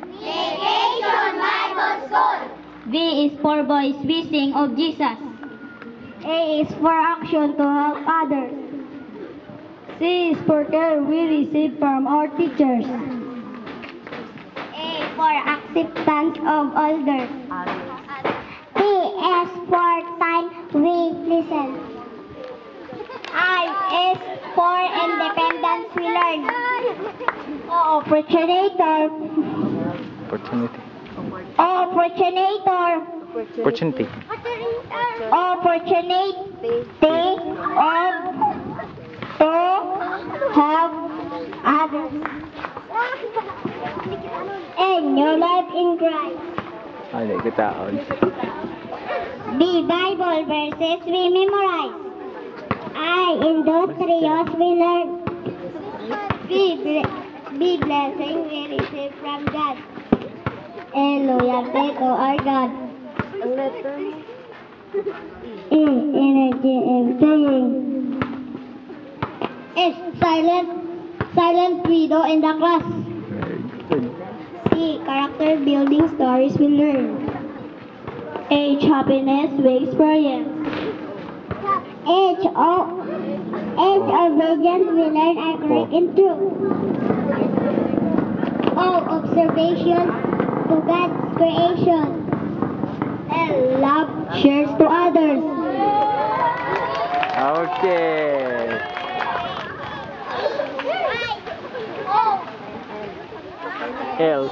Vacation Bible School. V is for boys we sing of Jesus. A is for action to help others. C is for care we receive from our teachers. A for acceptance of elders. T is for time we listen. I is for independence we learn. O opportunator. Opportunity. Opportunator. Opportunity. Opportunity of to help others. And your life in Christ. Ano yung kitaon? The Bible verses we memorize. I industrious we learn. Be blessing we receive from God. And loyalty to our God. Energy and playing. S silent widow in the class. Very good. C character building stories we learn. H happiness we experience. H obedience we learn and correct in truth. O observation to God's creation. L love shares to others. Okay. L.